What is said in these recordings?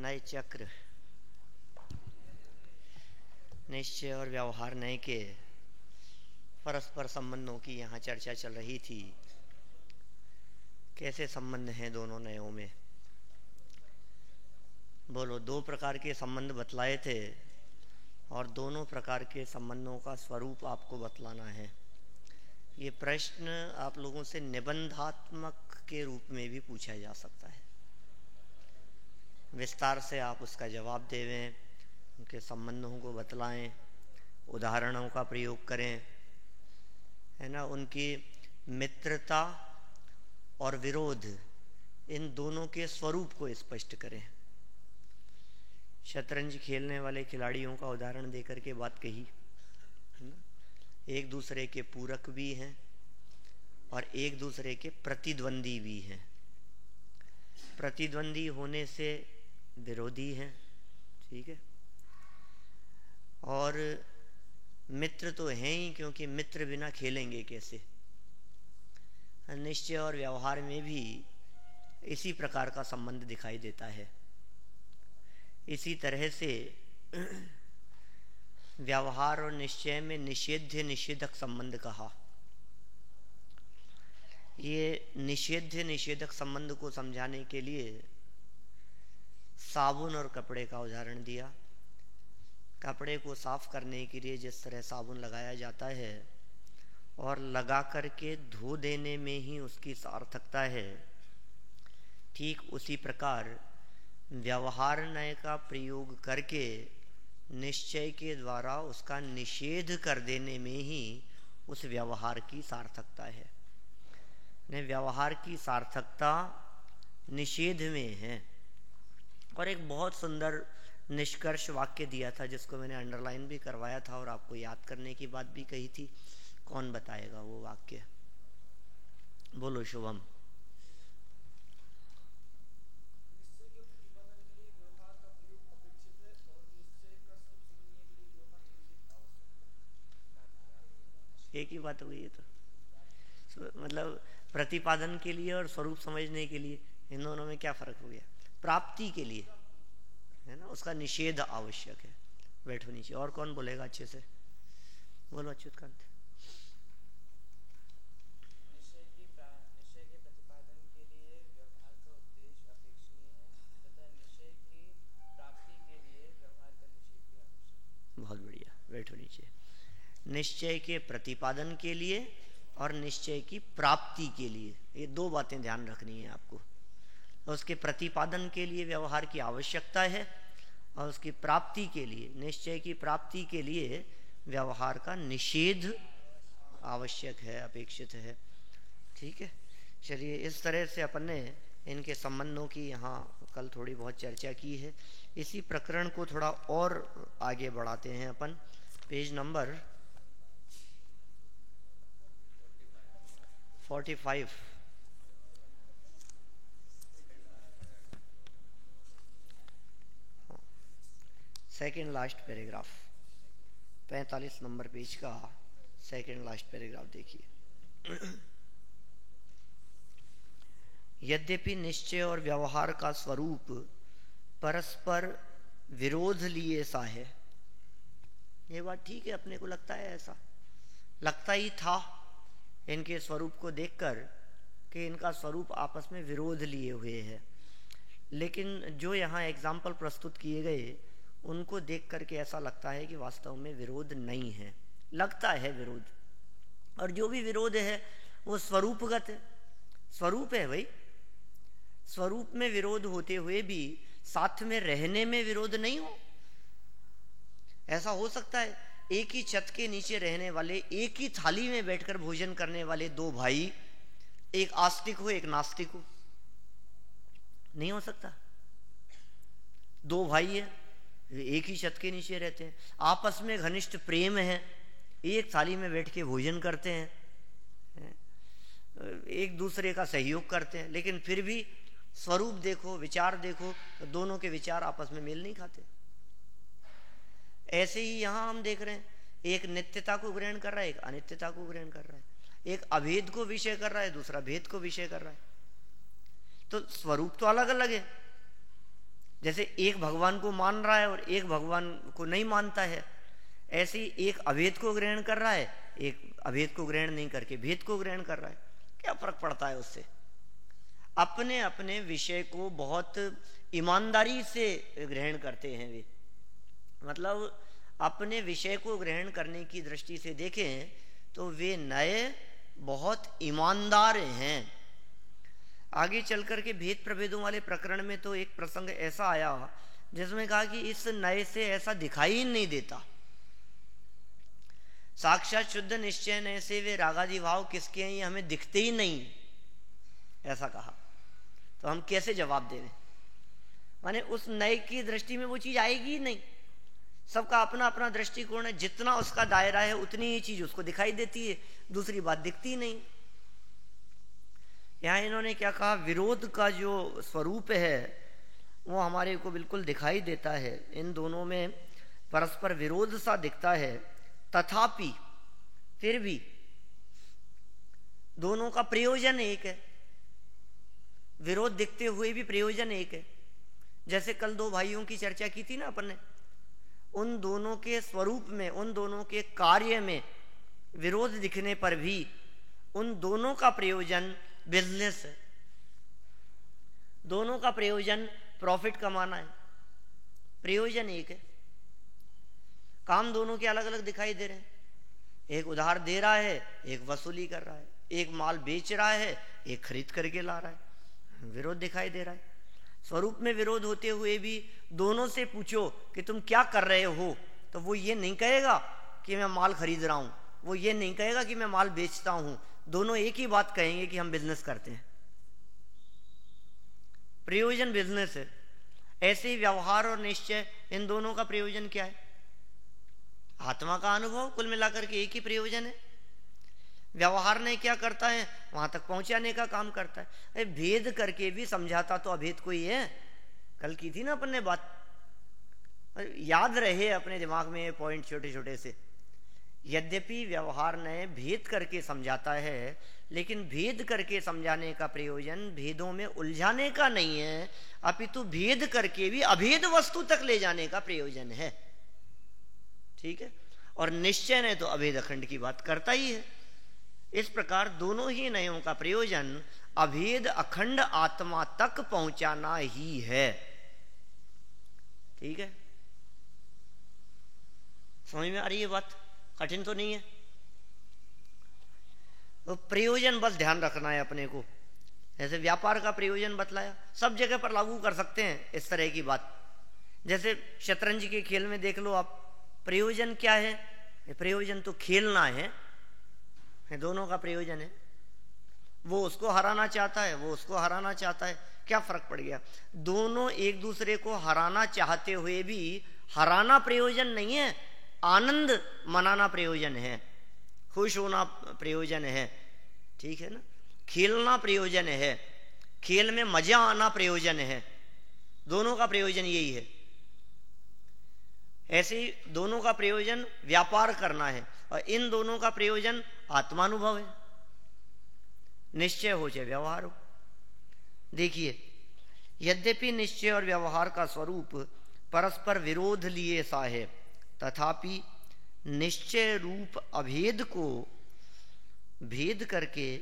नए चक्र निश्चय और व्यवहार नए के परस्पर संबंधों की यहाँ चर्चा चल रही थी। कैसे संबंध हैं दोनों नयों में? बोलो, दो प्रकार के संबंध बतलाए थे और दोनों प्रकार के संबंधों का स्वरूप आपको बतलाना है। ये प्रश्न आप लोगों से निबंधात्मक के रूप में भी पूछा जा सकता है। विस्तार से आप उसका जवाब देवें, उनके संबंधों को बतलाएं, उदाहरणों का प्रयोग करें, है ना। उनकी मित्रता और विरोध, इन दोनों के स्वरूप को स्पष्ट करें। शतरंज खेलने वाले खिलाड़ियों का उदाहरण देकर के बात कही, है ना। एक दूसरे के पूरक भी हैं और एक दूसरे के प्रतिद्वंदी भी हैं। प्रतिद्वंदी होने से विरोधी हैं, ठीक है। और मित्र तो हैं ही, क्योंकि मित्र बिना खेलेंगे कैसे। निश्चय और व्यवहार में भी इसी प्रकार का संबंध दिखाई देता है। इसी तरह से व्यवहार और निश्चय में निषेध्य निषेधक संबंध कहा। ये निषेध्य निषेधक संबंध को समझाने के लिए साबुन और कपड़े का उदाहरण दिया। कपड़े को साफ करने के लिए जिस तरह साबुन लगाया जाता है और लगा करके धो देने में ही उसकी सार्थकता है, ठीक उसी प्रकार व्यवहार नय का प्रयोग करके निश्चय के द्वारा उसका निषेध कर देने में ही उस व्यवहार की सार्थकता है। व्यवहार की सार्थकता निषेध में है। और एक बहुत सुंदर निष्कर्ष वाक्य दिया था, जिसको मैंने अंडरलाइन भी करवाया था और आपको याद करने की बात भी कही थी। कौन बताएगा वो वाक्य? बोलो शुभम। एक ही बात हो गई है तो मतलब प्रतिपादन के लिए और स्वरूप समझने के लिए इन दोनों में क्या फर्क हो गया? प्राप्ति के लिए, है ना, उसका निषेध आवश्यक है। बैठो नीचे। और कौन बोलेगा अच्छे से? बोलो अच्युत कांत। निश्चय के प्रतिपादन के लिए व्यवहार का उद्देश्य अपेक्षणीय है तथा निश्चय की प्राप्ति के लिए व्यवहार का निषेध भी आवश्यक है। बहुत बढ़िया, बैठो नीचे। निश्चय के प्रतिपादन के लिए और निश्चय की प्राप्ति के लिए, ये दो बातें ध्यान रखनी है आपको। उसके प्रतिपादन के लिए व्यवहार की आवश्यकता है और उसकी प्राप्ति के लिए, निश्चय की प्राप्ति के लिए व्यवहार का निषेध आवश्यक है, अपेक्षित है। ठीक है, चलिए। इस तरह से अपन ने इनके संबंधों की यहाँ कल थोड़ी बहुत चर्चा की है। इसी प्रकरण को थोड़ा और आगे बढ़ाते हैं अपन। Page number 45। Second last paragraph, 45 number page का सेकेंड लास्ट पैराग्राफ देखिए। यद्यपि निश्चय और व्यवहार का स्वरूप परस्पर विरोध लिए सा है। ये बात ठीक है, अपने को लगता है, ऐसा लगता ही था इनके स्वरूप को देखकर कि इनका स्वरूप आपस में विरोध लिए हुए है। लेकिन जो यहाँ एग्जाम्पल प्रस्तुत किए गए उनको देख करके ऐसा लगता है कि वास्तव में विरोध नहीं है। लगता है विरोध, और जो भी विरोध है वो स्वरूपगत है। स्वरूप है भाई। स्वरूप में विरोध होते हुए भी साथ में रहने में विरोध नहीं हो। ऐसा हो सकता है एक ही छत के नीचे रहने वाले, एक ही थाली में बैठकर भोजन करने वाले दो भाई, एक आस्तिक हो एक नास्तिक हो? नहीं हो सकता। दो भाई है, एक ही छत के नीचे रहते हैं, आपस में घनिष्ठ प्रेम है, एक थाली में बैठ के भोजन करते हैं, एक दूसरे का सहयोग करते हैं, लेकिन फिर भी स्वरूप देखो, विचार देखो, तो दोनों के विचार आपस में मेल नहीं खाते। ऐसे ही यहां हम देख रहे हैं, एक नित्यता को ग्रहण कर रहा है, एक अनित्यता को ग्रहण कर रहा है, एक अभेद को विषय कर रहा है, दूसरा भेद को विषय कर रहा है। तो स्वरूप तो अलग अलग है, जैसे एक भगवान को मान रहा है और एक भगवान को नहीं मानता है, ऐसे ही एक अभेद को ग्रहण कर रहा है, एक अभेद को ग्रहण नहीं करके भेद को ग्रहण कर रहा है। क्या फर्क पड़ता है उससे? अपने अपने विषय को बहुत ईमानदारी से ग्रहण करते हैं वे। मतलब अपने विषय को ग्रहण करने की दृष्टि से देखें तो वे नए बहुत ईमानदार हैं। आगे चल करके भेद प्रभेदों वाले प्रकरण में तो एक प्रसंग ऐसा आया जिसमें कहा कि इस नए से ऐसा दिखाई ही नहीं देता। साक्षात शुद्ध निश्चय नए से वे रागादि भाव किसके हैं ये हमें दिखते ही नहीं, ऐसा कहा। तो हम कैसे जवाब दें? माने उस नए की दृष्टि में वो चीज आएगी ही नहीं। सबका अपना अपना दृष्टिकोण है, जितना उसका दायरा है उतनी ही चीज उसको दिखाई देती है, दूसरी बात दिखती नहीं। यहां इन्होंने क्या कहा, विरोध का जो स्वरूप है वो हमारे को बिल्कुल दिखाई देता है। इन दोनों में परस्पर विरोध सा दिखता है, तथापि फिर भी दोनों का प्रयोजन एक है। विरोध दिखते हुए भी प्रयोजन एक है। जैसे कल दो भाइयों की चर्चा की थी ना अपन ने, उन दोनों के स्वरूप में, उन दोनों के कार्य में विरोध दिखने पर भी उन दोनों का प्रयोजन बिजनेस है, दोनों का प्रयोजन प्रॉफिट कमाना है, प्रयोजन एक है। काम दोनों के अलग अलग दिखाई दे रहे हैं। एक उधार दे रहा है, एक वसूली कर रहा है, एक माल बेच रहा है, एक खरीद करके ला रहा है, विरोध दिखाई दे रहा है। स्वरूप में विरोध होते हुए भी दोनों से पूछो कि तुम क्या कर रहे हो, तो वो ये नहीं कहेगा कि मैं माल खरीद रहा हूं, वो ये नहीं कहेगा कि मैं माल बेचता हूं। दोनों एक ही बात कहेंगे कि हम बिजनेस करते हैं, प्रयोजन बिजनेस है। ऐसे ही व्यवहार और निश्चय, इन दोनों का प्रयोजन क्या है? आत्मा का अनुभव। कुल मिलाकर के एक ही प्रयोजन है। व्यवहार ने क्या करता है, वहां तक पहुंचाने का काम करता है। भेद करके भी समझाता तो अभेद को ही है। कल की थी ना अपन ने बात, याद रहे अपने दिमाग में ये पॉइंट छोटे छोटे से। यद्यपि व्यवहार ने भेद करके समझाता है, लेकिन भेद करके समझाने का प्रयोजन भेदों में उलझाने का नहीं है, अपितु भेद करके भी अभेद वस्तु तक ले जाने का प्रयोजन है। ठीक है। और निश्चय ने तो अभेद अखंड की बात करता ही है। इस प्रकार दोनों ही नयों का प्रयोजन अभेद अखंड आत्मा तक पहुंचाना ही है। ठीक है, समझ में आ रही है बात? कठिन तो नहीं है। तो प्रयोजन बस ध्यान रखना है अपने को। जैसे व्यापार का प्रयोजन बतलाया, सब जगह पर लागू कर सकते हैं इस तरह की बात। जैसे शतरंज के खेल में देख लो आप, प्रयोजन क्या है? प्रयोजन तो खेलना है, दोनों का प्रयोजन है। वो उसको हराना चाहता है, वो उसको हराना चाहता है, क्या फर्क पड़ गया? दोनों एक दूसरे को हराना चाहते हुए भी हराना प्रयोजन नहीं है, आनंद मनाना प्रयोजन है, खुश होना प्रयोजन है। ठीक है ना? खेलना प्रयोजन है, खेल में मजा आना प्रयोजन है। दोनों का प्रयोजन यही है। ऐसे ही दोनों का प्रयोजन व्यापार करना है, और इन दोनों का प्रयोजन आत्मानुभव है, निश्चय हो चाहे व्यवहार हो। देखिए, यद्यपि निश्चय और व्यवहार का स्वरूप परस्पर विरोध लिए सा है, तथापि निश्चय रूप अभेद को भेद करके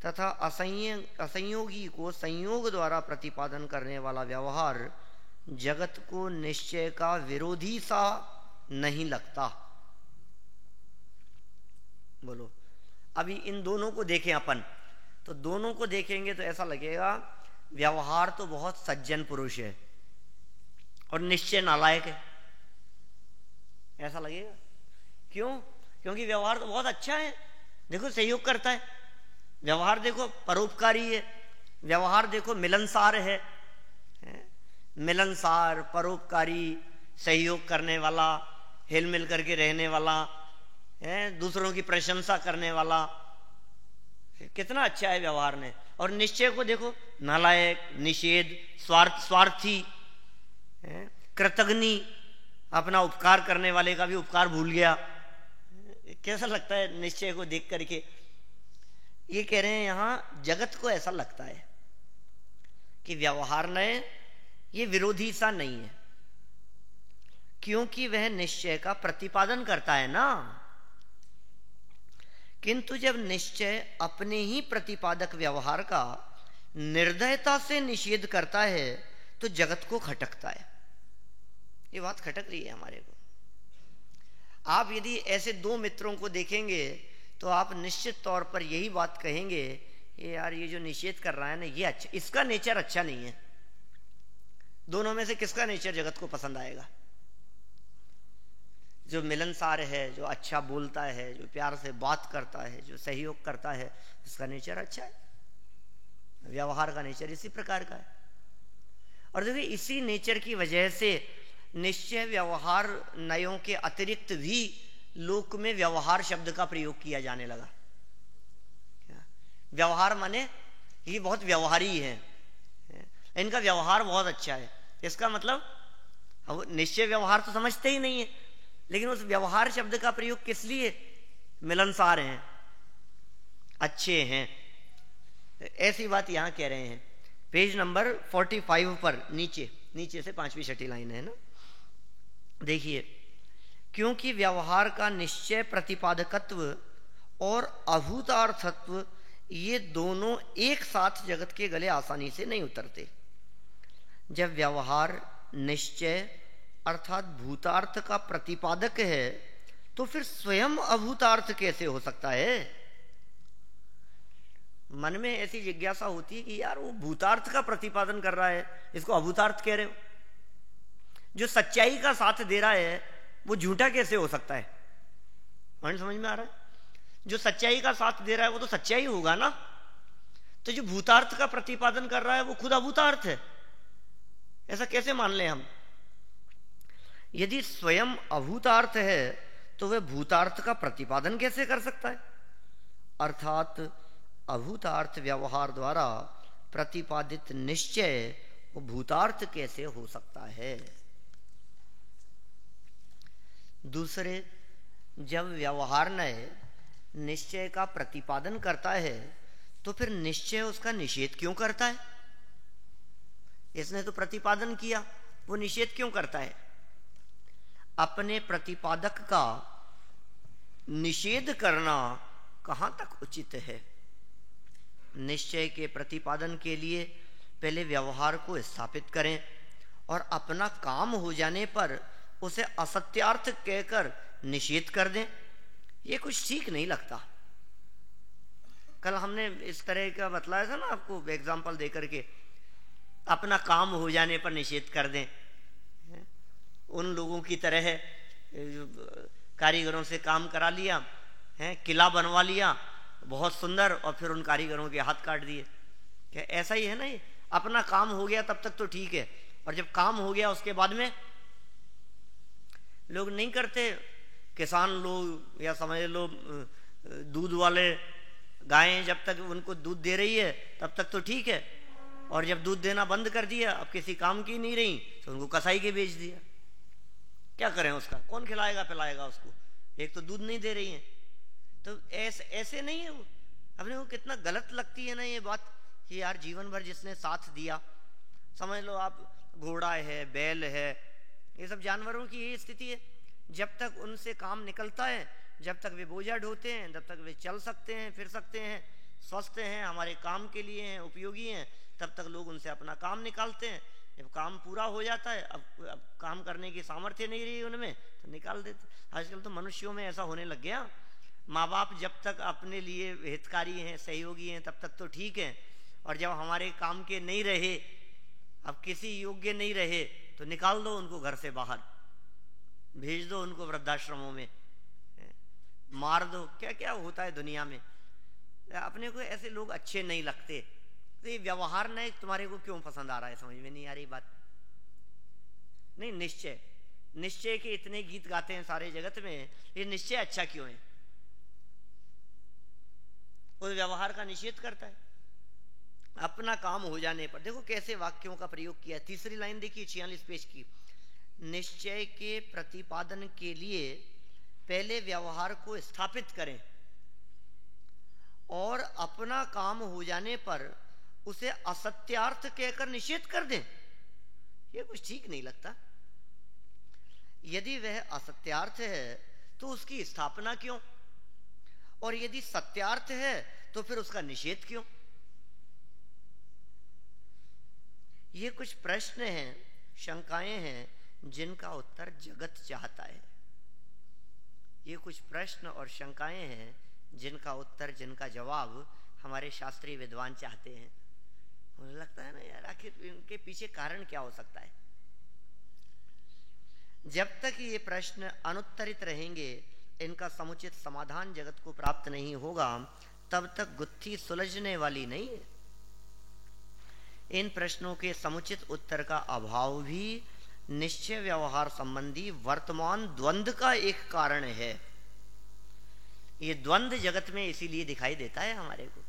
तथा असंयोगी को संयोग द्वारा प्रतिपादन करने वाला व्यवहार जगत को निश्चय का विरोधी सा नहीं लगता। बोलो, अभी इन दोनों को देखें अपन, तो दोनों को देखेंगे तो ऐसा लगेगा व्यवहार तो बहुत सज्जन पुरुष है और निश्चय नालायक है, ऐसा लगेगा। क्यों? क्योंकि व्यवहार तो बहुत अच्छा है, देखो सहयोग करता है, व्यवहार देखो परोपकारी है, व्यवहार देखो मिलनसार है, मिलनसार, परोपकारी, सहयोग करने वाला, हिल मिल करके रहने वाला है, दूसरों की प्रशंसा करने वाला, कितना अच्छा है व्यवहार ने। और निश्चय को देखो, नालायक, निषेध, स्वार्थी, कृतघ्नि, अपना उपकार करने वाले का भी उपकार भूल गया। कैसा लगता है निश्चय को देख करके? ये कह रहे हैं यहां जगत को ऐसा लगता है कि व्यवहार ने ये विरोधी सा नहीं है, क्योंकि वह निश्चय का प्रतिपादन करता है ना। किंतु जब निश्चय अपने ही प्रतिपादक व्यवहार का निर्दयता से निषेध करता है तो जगत को खटकता है। ये बात खटक रही है हमारे को। आप यदि ऐसे दो मित्रों को देखेंगे तो आप निश्चित तौर पर यही बात कहेंगे, ये यार ये जो निषेध कर रहा है ना, ये अच्छा, इसका नेचर अच्छा नहीं है। दोनों में से किसका नेचर जगत को पसंद आएगा? जो मिलनसार है, जो अच्छा बोलता है, जो प्यार से बात करता है, जो सहयोग करता है, उसका नेचर अच्छा है। व्यवहार का नेचर इसी प्रकार का है। और देखिए इसी नेचर की वजह से निश्चय व्यवहार नयों के अतिरिक्त भी लोक में व्यवहार शब्द का प्रयोग किया जाने लगा। व्यवहार माने ये बहुत व्यवहारी है, इनका व्यवहार बहुत अच्छा है। इसका मतलब अब निश्चय व्यवहार तो समझते ही नहीं है, लेकिन उस व्यवहार शब्द का प्रयोग किस लिए? मिलनसार हैं, अच्छे हैं, ऐसी बात यहां कह रहे हैं। पेज नंबर 45 पर नीचे से 5वीं-6ठी लाइन है ना, देखिए। क्योंकि व्यवहार का निश्चय प्रतिपादकत्व और अभूतार्थत्व ये दोनों एक साथ जगत के गले आसानी से नहीं उतरते। जब व्यवहार निश्चय अर्थात भूतार्थ का प्रतिपादक है तो फिर स्वयं अभूतार्थ कैसे हो सकता है? मन में ऐसी जिज्ञासा होती है कि यार वो भूतार्थ का प्रतिपादन कर रहा है, इसको अभूतार्थ कह रहे हो। जो सच्चाई का साथ दे रहा है वो झूठा कैसे हो सकता है? पॉइंट समझ में आ रहा है? जो सच्चाई का साथ दे रहा है वो तो सच्चाई होगा ना। तो जो भूतार्थ का प्रतिपादन कर रहा है वो खुद अभूतार्थ है, ऐसा कैसे मान लें हम? यदि स्वयं अभूतार्थ है तो वह भूतार्थ का प्रतिपादन कैसे कर सकता है? अर्थात अभूतार्थ व्यवहार द्वारा प्रतिपादित निश्चय वो भूतार्थ कैसे हो सकता है? दूसरे, जब व्यवहार नय निश्चय का प्रतिपादन करता है तो फिर निश्चय उसका निषेध क्यों करता है? इसने तो प्रतिपादन किया, वो निषेध क्यों करता है? अपने प्रतिपादक का निषेध करना कहां तक उचित है? निश्चय के प्रतिपादन के लिए पहले व्यवहार को स्थापित करें और अपना काम हो जाने पर उसे असत्यार्थ कहकर निषेध कर दें, ये कुछ ठीक नहीं लगता। कल हमने इस तरह का बतलाया था ना आपको, एग्जाम्पल देकर के, अपना काम हो जाने पर निषेध कर दें। उन लोगों की तरह कारीगरों से काम करा लिया है, किला बनवा लिया बहुत सुंदर, और फिर उन कारीगरों के हाथ काट दिए। क्या ऐसा ही है ना? ये अपना काम हो गया तब तक तो ठीक है, और जब काम हो गया उसके बाद में लोग नहीं करते। किसान लोग या समझ लो दूध वाले, गायें जब तक उनको दूध दे रही है तब तक तो ठीक है, और जब दूध देना बंद कर दिया, अब किसी काम की नहीं रही, तो उनको कसाई के बेच दिया। क्या करें उसका? कौन खिलाएगा पिलाएगा उसको? एक तो दूध नहीं दे रही है। तो ऐसे नहीं है वो। अपने को कितना गलत लगती है ना ये बात कि यार जीवन भर जिसने साथ दिया, समझ लो आप घोड़ा है, बैल है, ये सब जानवरों की यही स्थिति है। जब तक उनसे काम निकलता है, जब तक वे बोझा ढोते हैं, तब तक वे चल सकते हैं, फिर सकते हैं, स्वस्थ हैं, हमारे काम के लिए हैं, उपयोगी हैं, तब तक लोग उनसे अपना काम निकालते हैं। जब काम पूरा हो जाता है, अब काम करने की सामर्थ्य नहीं रही उनमें, तो निकाल देते। आजकल तो मनुष्यों में ऐसा होने लग गया। माँ बाप जब तक अपने लिए हितकारी हैं, सहयोगी हैं, तब तक तो ठीक है, और जब हमारे काम के नहीं रहे, अब किसी योग्य नहीं रहे, तो निकाल दो उनको घर से बाहर, भेज दो उनको वृद्धाश्रमों में, मार दो। क्या क्या होता है दुनिया में। अपने को ऐसे लोग अच्छे नहीं लगते। तो ये व्यवहार नहीं तुम्हारे को क्यों पसंद आ रहा है? समझ में नहीं आ रही बात। नहीं, निश्चय के इतने गीत गाते हैं सारे जगत में, ये निश्चय अच्छा क्यों है? उस व्यवहार का निषेध करता है। अपना काम हो जाने पर देखो कैसे वाक्यों का प्रयोग किया। तीसरी लाइन देखिए 46 पेज की। निश्चय के प्रतिपादन के लिए पहले व्यवहार को स्थापित करें और अपना काम हो जाने पर उसे असत्यार्थ कहकर निषेध कर दें। ये कुछ ठीक नहीं लगता। यदि वह असत्यार्थ है तो उसकी स्थापना क्यों, और यदि सत्यार्थ है तो फिर उसका निषेध क्यों? ये कुछ प्रश्न हैं, शंकाएं हैं जिनका उत्तर जगत चाहता है। ये कुछ प्रश्न और शंकाएं हैं जिनका उत्तर, जिनका जवाब हमारे शास्त्रीय विद्वान चाहते हैं। मुझे लगता है ना यार, आखिर इनके पीछे कारण क्या हो सकता है? जब तक ये प्रश्न अनुत्तरित रहेंगे, इनका समुचित समाधान जगत को प्राप्त नहीं होगा, तब तक गुत्थी सुलझने वाली नहीं है। इन प्रश्नों के समुचित उत्तर का अभाव भी निश्चय व्यवहार संबंधी वर्तमान द्वंद्व का एक कारण है। ये द्वंद्व जगत में इसीलिए दिखाई देता है हमारे को,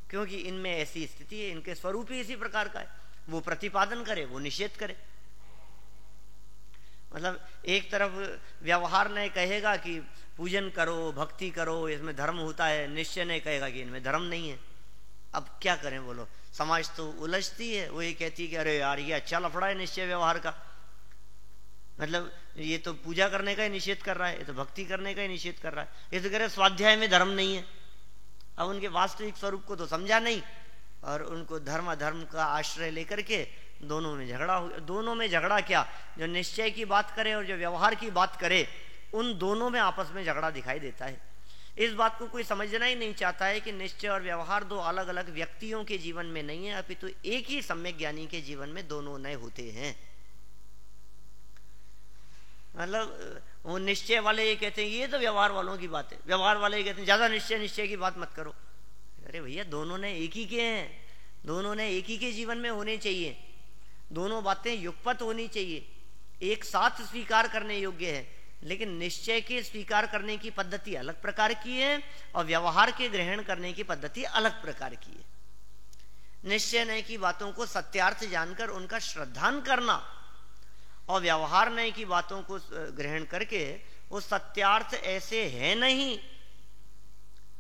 क्योंकि इनमें ऐसी स्थिति है, इनके स्वरूप ही इसी प्रकार का है। वो प्रतिपादन करे, वो निषेध करे। मतलब एक तरफ व्यवहार ने कहेगा कि पूजन करो, भक्ति करो, इसमें धर्म होता है, निश्चय ने कहेगा कि इनमें धर्म नहीं है। अब क्या करें बोलो? समाज तो उलझती है, वो ये कहती है कि अरे यार ये अच्छा लफड़ा है निश्चय व्यवहार का, मतलब ये तो पूजा करने का ही निषेध कर रहा है, ये तो भक्ति करने का ही निषेध कर रहा है, ये तो कह रहे स्वाध्याय में धर्म नहीं है। अब उनके वास्तविक स्वरूप को तो समझा नहीं, और उनको धर्म अधर्म का आश्रय लेकर के दोनों में झगड़ा हो। दोनों में झगड़ा क्या, जो निश्चय की बात करे और जो व्यवहार की बात करे, उन दोनों में आपस में झगड़ा दिखाई देता है। इस बात को कोई समझना ही नहीं चाहता है कि निश्चय और व्यवहार दो अलग अलग व्यक्तियों के जीवन में नहीं है, अपितु एक ही सम्यक ज्ञानी के जीवन में दोनों नए होते हैं। मतलब वो निश्चय वाले ये कहते हैं ये तो व्यवहार वालों की बात है, व्यवहार वाले ये कहते हैं ज्यादा निश्चय की बात मत करो। अरे भैया, दोनों ने एक ही के हैं, दोनों ने एक ही के जीवन में होने चाहिए, दोनों बातें युगपत होनी चाहिए, एक साथ स्वीकार करने योग्य है। लेकिन निश्चय के स्वीकार करने की पद्धति अलग प्रकार की है और व्यवहार के ग्रहण करने की पद्धति अलग प्रकार की है। निश्चय नय की बातों को सत्यार्थ जानकर उनका श्रद्धान करना, और व्यवहार नय की बातों को ग्रहण करके वो सत्यार्थ ऐसे है नहीं,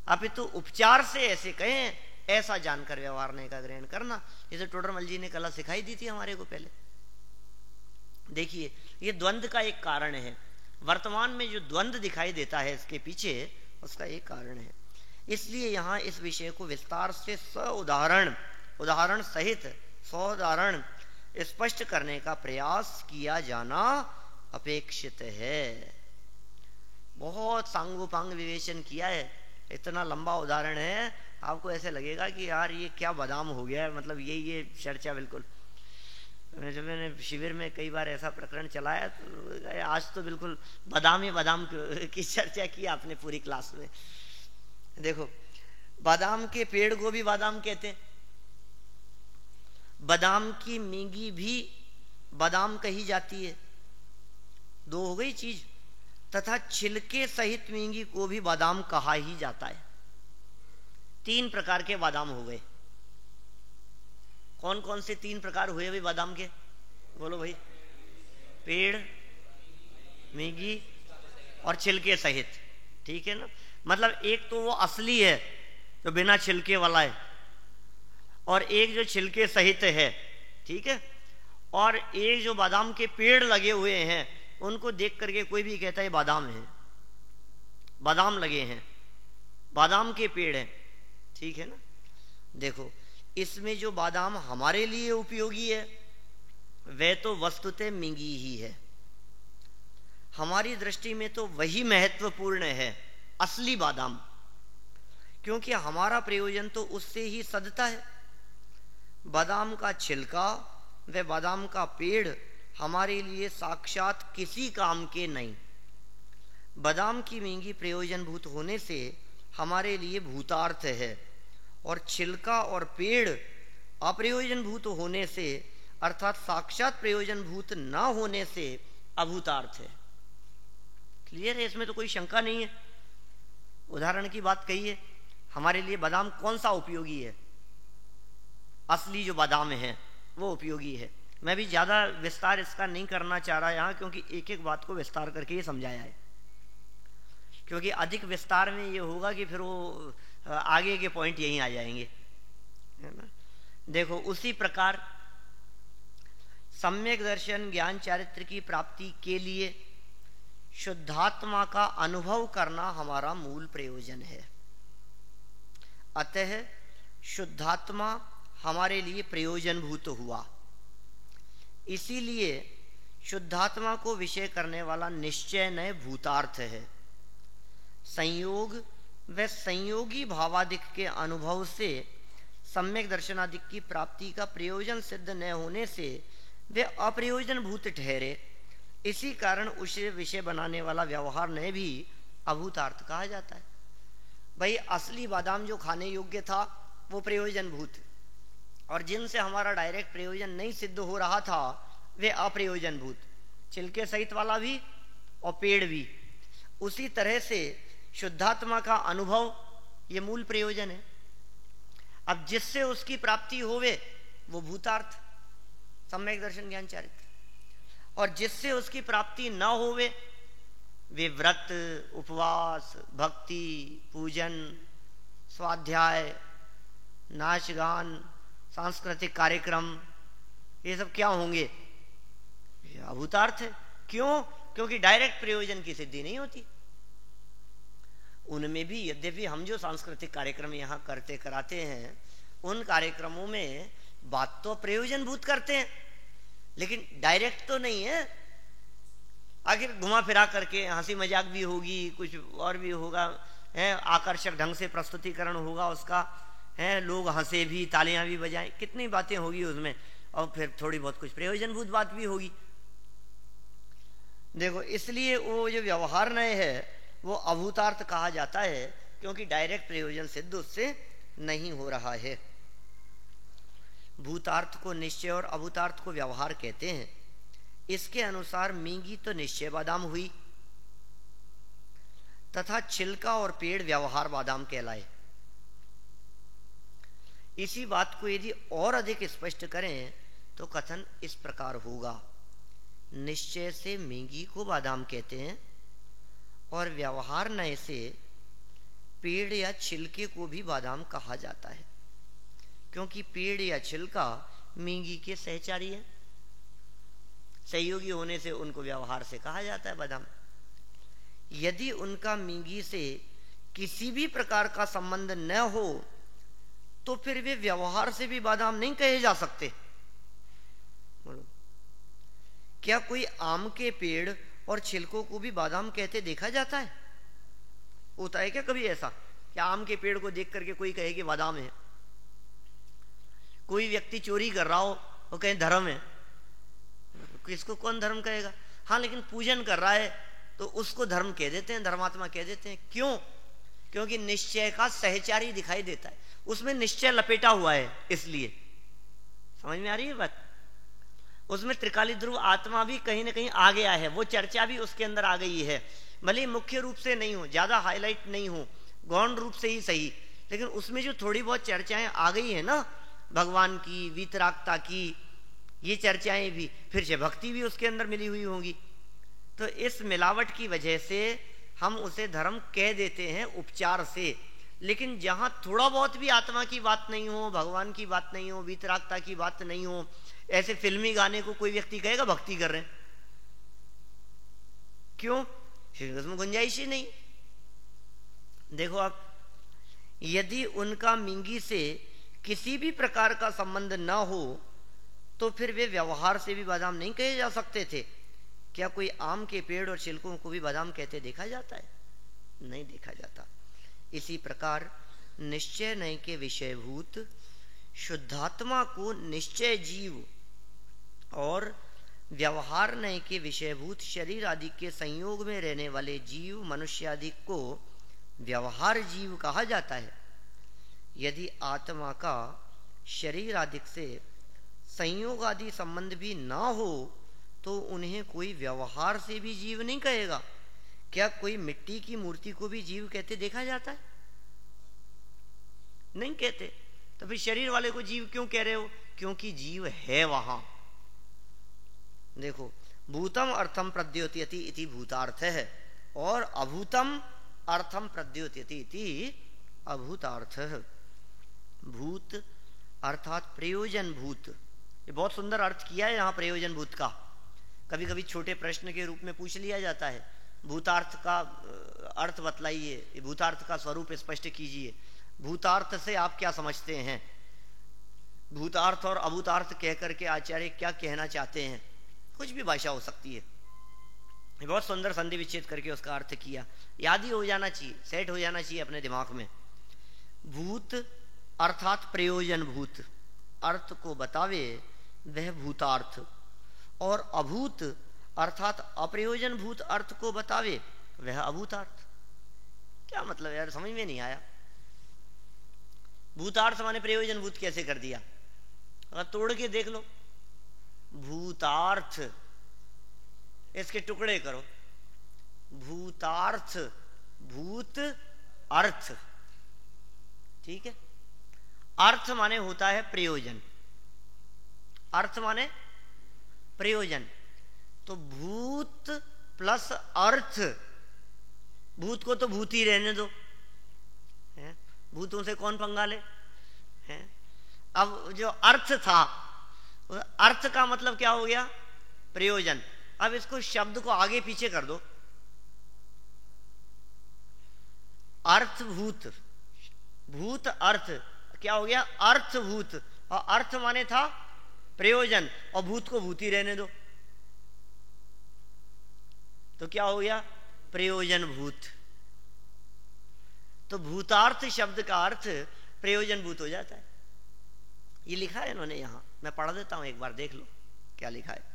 अपितु उपचार से ऐसे कहें, ऐसा जानकर व्यवहार नय का ग्रहण करना। जैसे टोडरमल जी ने कला सिखाई दी थी हमारे को पहले। देखिए, ये द्वंद्व का एक कारण है। वर्तमान में जो द्वंद्व दिखाई देता है इसके पीछे, उसका एक कारण है। इसलिए यहां इस विषय को विस्तार से उदाहरण सहित उदाहरण स्पष्ट करने का प्रयास किया जाना अपेक्षित है। बहुत सांगोपांग विवेचन किया है, इतना लंबा उदाहरण है, आपको ऐसे लगेगा कि यार ये क्या बादाम हो गया है। मतलब ये चर्चा बिल्कुल, जब मैंने शिविर में कई बार ऐसा प्रकरण चलाया तो आज तो बिल्कुल बादाम ही बादाम की चर्चा की आपने पूरी क्लास में। देखो, बादाम के पेड़ को भी बादाम कहते हैं, बादाम की मींगी भी बादाम कही जाती है, दो हो गई चीज, तथा छिलके सहित मींगी को भी बादाम कहा ही जाता है। तीन प्रकार के बादाम हो गए। कौन कौन से तीन प्रकार हुए भाई बादाम के? बोलो भाई। पेड़, मींगी और छिलके सहित, ठीक है ना। मतलब एक तो वो असली है जो बिना छिलके वाला है, और एक जो छिलके सहित है, ठीक है। और एक जो बादाम के पेड़ लगे हुए हैं, उनको देख करके कोई भी कहता है बादाम है, बादाम लगे हैं, बादाम के पेड़ हैं, ठीक है ना। देखो, इसमें जो बादाम हमारे लिए उपयोगी है वह तो वस्तुतः मींगी ही है। हमारी दृष्टि में तो वही महत्वपूर्ण है, असली बादाम, क्योंकि हमारा प्रयोजन तो उससे ही सदता है। बादाम का छिलका व बादाम का पेड़ हमारे लिए साक्षात किसी काम के नहीं। बादाम की मींगी प्रयोजनभूत होने से हमारे लिए भूतार्थ है, और छिलका और पेड़ अप्रयोजनभूत होने से, अर्थात साक्षात प्रयोजनभूत न होने से अभूतार्थ है। क्लियर है? इसमें तो कोई शंका नहीं है। उदाहरण की बात कही है, हमारे लिए बादाम कौन सा उपयोगी है? असली जो बादाम है वो उपयोगी है। मैं भी ज्यादा विस्तार इसका नहीं करना चाह रहा यहां, क्योंकि एक एक बात को विस्तार करके ये समझाया है। क्योंकि अधिक विस्तार में ये होगा कि फिर वो आगे के पॉइंट यहीं आ जाएंगे, है ना। देखो, उसी प्रकार सम्यक दर्शन ज्ञान चारित्र की प्राप्ति के लिए शुद्धात्मा का अनुभव करना हमारा मूल प्रयोजन है। अतः शुद्धात्मा हमारे लिए प्रयोजनभूत हुआ। इसीलिए शुद्धात्मा को विषय करने वाला निश्चय नय भूतार्थ है। संयोग व संयोगी भावादिक के अनुभव से सम्यक दर्शनादिक की प्राप्ति का प्रयोजन सिद्ध न होने से वे अप्रयोजन भूत ठहरे। इसी कारण उसे विषय बनाने वाला व्यवहार ने भी अभूतार्थ कहा जाता है। भाई असली बादाम जो खाने योग्य था वो प्रयोजन भूत, और जिनसे हमारा डायरेक्ट प्रयोजन नहीं सिद्ध हो रहा था वे अप्रयोजन भूत, छिलके सहित वाला भी और पेड़ भी। उसी तरह से शुद्धात्मा का अनुभव ये मूल प्रयोजन है। अब जिससे उसकी प्राप्ति होवे वो भूतार्थ सम्यक दर्शन ज्ञान चारित्र, और जिससे उसकी प्राप्ति न होवे वे व्रत, उपवास, भक्ति, पूजन, स्वाध्याय, नाच गान, सांस्कृतिक कार्यक्रम, ये सब क्या होंगे? ये अभूतार्थ है। क्यों? क्योंकि डायरेक्ट प्रयोजन की सिद्धि नहीं होती उनमें भी। यद्यपि हम जो सांस्कृतिक कार्यक्रम यहाँ करते कराते हैं उन कार्यक्रमों में बात तो प्रयोजन भूत करते हैं, लेकिन डायरेक्ट तो नहीं है। आखिर घुमा फिरा करके हंसी मजाक भी होगी, कुछ और भी होगा, है आकर्षक ढंग से प्रस्तुतिकरण होगा उसका, है लोग हंसे भी, तालियां भी बजाएं, कितनी बातें होगी उसमें, और फिर थोड़ी बहुत कुछ प्रयोजनभूत बात भी होगी। देखो, इसलिए वो जो व्यवहार नय है वो अभूतार्थ कहा जाता है, क्योंकि डायरेक्ट प्रयोजन सिद्ध उससे नहीं हो रहा है। भूतार्थ को निश्चय और अभूतार्थ को व्यवहार कहते हैं। इसके अनुसार मींगी तो निश्चय बादाम हुई तथा छिलका और पेड़ व्यवहार बादाम कहलाए। इसी बात को यदि और अधिक स्पष्ट करें तो कथन इस प्रकार होगा। निश्चय से मींगी को बादाम कहते हैं और व्यवहार नय से पेड़ या छिलके को भी बादाम कहा जाता है, क्योंकि पेड़ या छिलका मींगी के सहचारी है। सहयोगी होने से उनको व्यवहार से कहा जाता है बादाम। यदि उनका मींगी से किसी भी प्रकार का संबंध न हो तो फिर वे व्यवहार से भी बादाम नहीं कहे जा सकते। बोलो, क्या कोई आम के पेड़ और छिलकों को भी बादाम कहते देखा जाता है? होता है क्या कभी ऐसा कि आम के पेड़ को देख करके कोई कहे कि बादाम है? कोई व्यक्ति चोरी कर रहा हो वो कहे धर्म है, किसको कौन धर्म कहेगा? हाँ, लेकिन पूजन कर रहा है तो उसको धर्म कह देते हैं, धर्मात्मा कह देते हैं। क्यों? क्योंकि निश्चय का सहचारी दिखाई देता है, उसमें निश्चय लपेटा हुआ है। इसलिए समझ में आ रही है बात? उसमें त्रिकाली ध्रुव आत्मा भी कहीं ना कहीं आ गया है, वो चर्चा भी उसके अंदर आ गई है। भले मुख्य रूप से नहीं हो, ज्यादा हाईलाइट नहीं हो, गौण रूप से ही सही, लेकिन उसमें जो थोड़ी बहुत चर्चाएं आ गई है ना, भगवान की, वीतरागता की, ये चर्चाएं भी, फिर से भक्ति भी उसके अंदर मिली हुई होंगी। तो इस मिलावट की वजह से हम उसे धर्म कह देते हैं उपचार से। लेकिन जहां थोड़ा बहुत भी आत्मा की बात नहीं हो, भगवान की बात नहीं हो, वीतरागता की बात नहीं हो, ऐसे फिल्मी गाने को कोई व्यक्ति कहेगा भक्ति कर रहे हैं? क्यों? उसमें गुंजाइश ही नहीं। देखो आप, यदि उनका मिंगी से किसी भी प्रकार का संबंध न हो तो फिर वे व्यवहार से भी बादाम नहीं कहे जा सकते थे। क्या कोई आम के पेड़ और छिलकों को भी बादाम कहते देखा जाता है? नहीं देखा जाता। इसी प्रकार निश्चय नय के विषयभूत शुद्धात्मा को निश्चय जीव और व्यवहार नय के विषयभूत शरीर आदि के संयोग में रहने वाले जीव मनुष्य आदि को व्यवहार जीव कहा जाता है। यदि आत्मा का शरीर आदि से संयोग आदि संबंध भी ना हो तो उन्हें कोई व्यवहार से भी जीव नहीं कहेगा। क्या कोई मिट्टी की मूर्ति को भी जीव कहते देखा जाता है? नहीं कहते। तो फिर शरीर वाले को जीव क्यों कह रहे हो? क्योंकि जीव है वहां। देखो, भूतम अर्थम प्रद्योत्यति इति भूतार्थ है और अभूतम अर्थम प्रद्योत्यति इति अभूतार्थ। भूत अर्थात प्रयोजन भूत ये बहुत सुंदर अर्थ किया है यहाँ प्रयोजन भूत का। कभी कभी छोटे प्रश्न के रूप में पूछ लिया जाता है, भूतार्थ का अर्थ बतलाइए, भूतार्थ का स्वरूप स्पष्ट कीजिए, भूतार्थ से आप क्या समझते हैं, भूतार्थ और अभूतार्थ कह करके आचार्य क्या कहना चाहते हैं, कुछ भी भाषा हो सकती है। बहुत सुंदर संधि विच्छेद करके उसका अर्थ किया, याद ही हो जाना चाहिए, सेट हो जाना चाहिए अपने दिमाग में। भूत अर्थात प्रयोजन भूत अर्थ को बतावे वह भूतार्थ, और अभूत अर्थात अप्रयोजन भूत अर्थ को बतावे वह अभूतार्थ। क्या मतलब यार, समझ में नहीं आया। भूतार्थ माने प्रयोजन भूत कैसे कर दिया, अगर तोड़ के देख लो, भूतार्थ इसके टुकड़े करो, भूतार्थ भूत अर्थ, ठीक है। अर्थ माने होता है प्रयोजन, अर्थ माने प्रयोजन, तो भूत प्लस अर्थ, भूत को तो भूत ही रहने दो, भूतों से कौन पंगा ले, अब जो अर्थ था, अर्थ का मतलब क्या हो गया, प्रयोजन। अब इसको शब्द को आगे पीछे कर दो, अर्थभूत, भूत अर्थ क्या हो गया, अर्थभूत, और अर्थ माने था प्रयोजन, और भूत को भूत ही रहने दो, तो क्या हो गया, प्रयोजन भूत। तो भूतार्थ शब्द का अर्थ प्रयोजन भूत हो जाता है। ये लिखा है इन्होंने यहां, मैं पढ़ देता हूं, एक बार देख लो क्या लिखा है।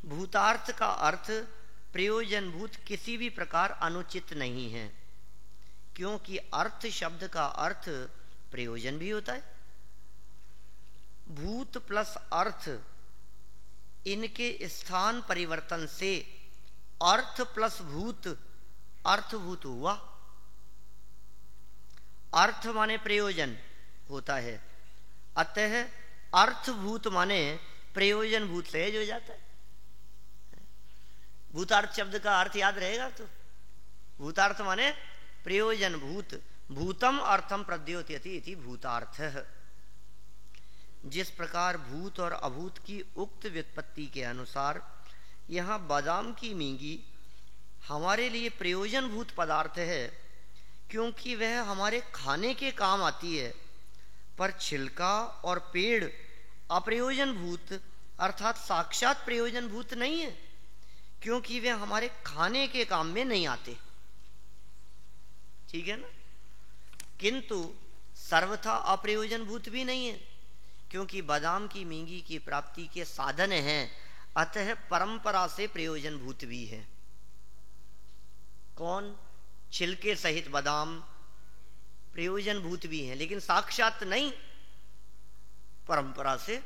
भूतार्थ का अर्थ प्रयोजन भूत किसी भी प्रकार अनुचित नहीं है, क्योंकि अर्थ शब्द का अर्थ प्रयोजन भी होता है। भूत प्लस अर्थ, इनके स्थान परिवर्तन से अर्थ प्लस भूत अर्थभूत हुआ। अर्थ माने प्रयोजन होता है, अतः अर्थभूत माने प्रयोजन भूत सहज हो जाता है। भूतार्थ शब्द का अर्थ याद रहेगा, तो भूतार्थ माने प्रयोजन भूत, भूतम अर्थम प्रद्योत्यति इति भूतार्थः। जिस प्रकार भूत और अभूत की उक्त व्युत्पत्ति के अनुसार यहाँ बादाम की मींगी हमारे लिए प्रयोजन भूत पदार्थ है, क्योंकि वह हमारे खाने के काम आती है, पर छिलका और पेड़ अप्रयोजन भूत अर्थात साक्षात प्रयोजन भूत नहीं है, क्योंकि वे हमारे खाने के काम में नहीं आते, ठीक है ना। किंतु सर्वथा अप्रयोजन भूत भी नहीं है, क्योंकि बादाम की मींगी की प्राप्ति के साधन हैं, अतः परंपरा से प्रयोजन भूत भी है। कौन, छिलके सहित बादाम प्रयोजन भूत भी हैं, लेकिन साक्षात नहीं, परंपरा से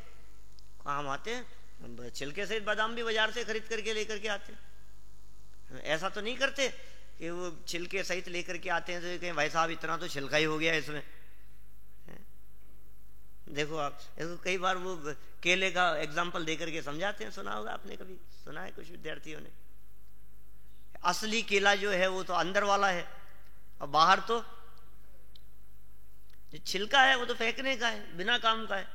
काम आते हैं। छिलके सहित बादाम भी बाजार से खरीद करके लेकर के आते हैं, ऐसा तो नहीं करते कि वो छिलके सहित लेकर के आते हैं तो कहें भाई साहब इतना तो छिलका ही हो गया इसमें। देखो आप, कई बार वो केले का एग्जाम्पल देकर के समझाते हैं, सुना होगा आपने, कभी सुना है कुछ विद्यार्थियों ने। असली केला जो है वो तो अंदर वाला है, और बाहर तो जो छिलका है वो तो फेंकने का है, बिना काम का है।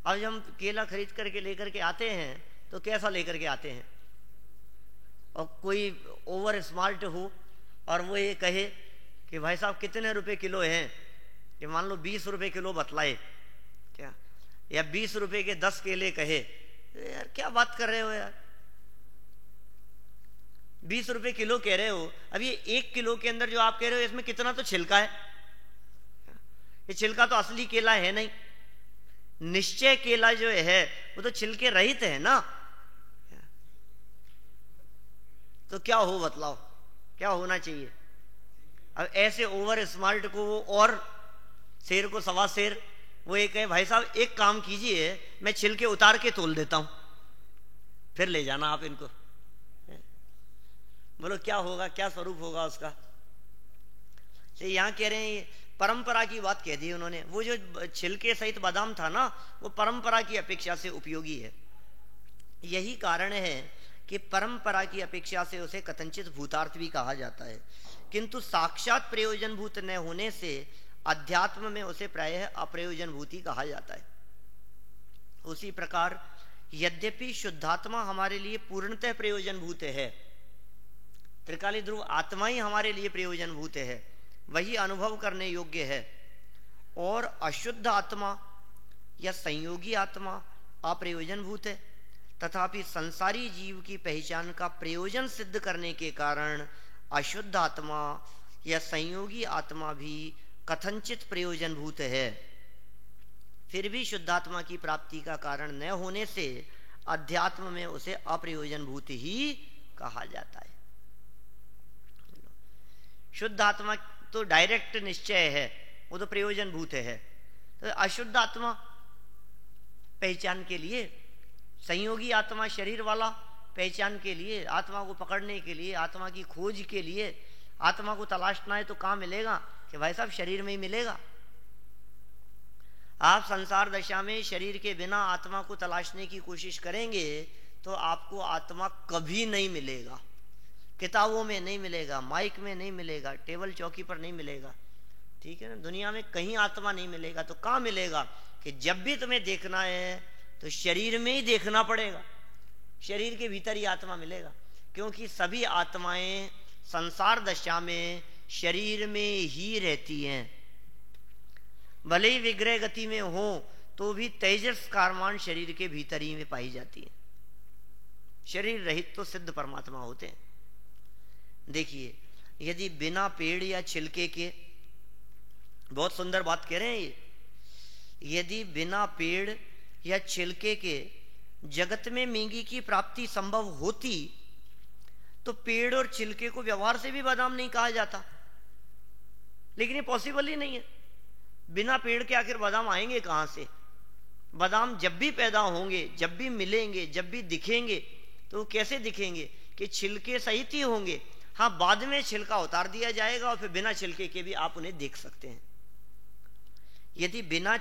अब जब हम केला खरीद करके लेकर के आते हैं तो कैसा लेकर के आते हैं, और कोई ओवर स्मार्ट हो और वो ये कहे कि भाई साहब कितने रुपए किलो हैं, कि मान लो 20 रुपए किलो बतलाए क्या, या 20 रुपए के 10 केले कहे, यार क्या बात कर रहे हो यार, 20 रुपए किलो कह रहे हो, अब ये 1 किलो के अंदर जो आप कह रहे हो इसमें कितना तो छिलका है, ये छिलका तो असली केला है नहीं, निश्चय केला जो है वो तो छिलके रहित है ना। तो क्या हो, बतलाओ क्या होना चाहिए। अब ऐसे ओवर स्मार्ट को वो, और शेर को सवा शेर, वो एक है भाई साहब एक काम कीजिए, मैं छिलके उतार के तोल देता हूं, फिर ले जाना आप इनको। बोलो क्या होगा, क्या स्वरूप होगा उसका। तो यहां कह रहे हैं परंपरा की बात कह दी उन्होंने, वो जो छिलके सहित बादाम था ना वो परंपरा की अपेक्षा से उपयोगी है। यही कारण है कि परंपरा की अपेक्षा से उसे कथनचित भूतार्थ भी कहा जाता है, किंतु साक्षात प्रयोजन भूत न होने से अध्यात्म में उसे प्रायः अप्रयोजन भूति कहा जाता है। उसी प्रकार यद्यपि शुद्धात्मा हमारे लिए पूर्णतः प्रयोजनभूत है, त्रिकाली ध्रुव आत्मा ही हमारे लिए प्रयोजनभूत है, वही अनुभव करने योग्य है, और अशुद्ध आत्मा या संयोगी आत्मा अप्रयोजनभूत है, तथापि संसारी जीव की पहचान का प्रयोजन सिद्ध करने के कारण अशुद्ध आत्मा या संयोगी आत्मा भी कथनचित प्रयोजनभूत है। फिर भी शुद्धात्मा की प्राप्ति का कारण न होने से अध्यात्म में उसे अप्रयोजनभूत ही कहा जाता है। शुद्ध आत्मा तो डायरेक्ट निश्चय है, वो तो प्रयोजनभूत है। तो अशुद्ध आत्मा पहचान के लिए, संयोगी आत्मा शरीर वाला पहचान के लिए, आत्मा को पकड़ने के लिए, आत्मा की खोज के लिए, आत्मा को तलाशना है तो कहाँ मिलेगा? कि भाई साहब शरीर में ही मिलेगा। आप संसार दशा में शरीर के बिना आत्मा को तलाशने की कोशिश करेंगे तो आपको आत्मा कभी नहीं मिलेगा। किताबों में नहीं मिलेगा, माइक में नहीं मिलेगा, टेबल चौकी पर नहीं मिलेगा, ठीक है ना। दुनिया में कहीं आत्मा नहीं मिलेगा। तो कहाँ मिलेगा? कि जब भी तुम्हें देखना है तो शरीर में ही देखना पड़ेगा, शरीर के भीतर ही आत्मा मिलेगा। क्योंकि सभी आत्माएं संसार दशा में शरीर में ही रहती हैं। भले ही विग्रह गति में हो तो भी तेजस कारमान शरीर के भीतर ही में पाई जाती है। शरीर रहित तो सिद्ध परमात्मा होते हैं। देखिए, यदि बिना पेड़ या छिलके के, बहुत सुंदर बात कह रहे हैं ये, यदि बिना पेड़ या छिलके के जगत में मेंगी की प्राप्ति संभव होती तो पेड़ और छिलके को व्यवहार से भी बादाम नहीं कहा जाता। लेकिन ये पॉसिबल ही नहीं है। बिना पेड़ के आखिर बादाम आएंगे कहां से? बादाम जब भी पैदा होंगे, जब भी मिलेंगे, जब भी दिखेंगे तो कैसे दिखेंगे? कि छिलके सहित ही होंगे। हाँ, बाद में छिलका उतार दिया जाएगा और फिर बिना छिलके के भी आप उन्हें देख सकते हैं। यदि बिना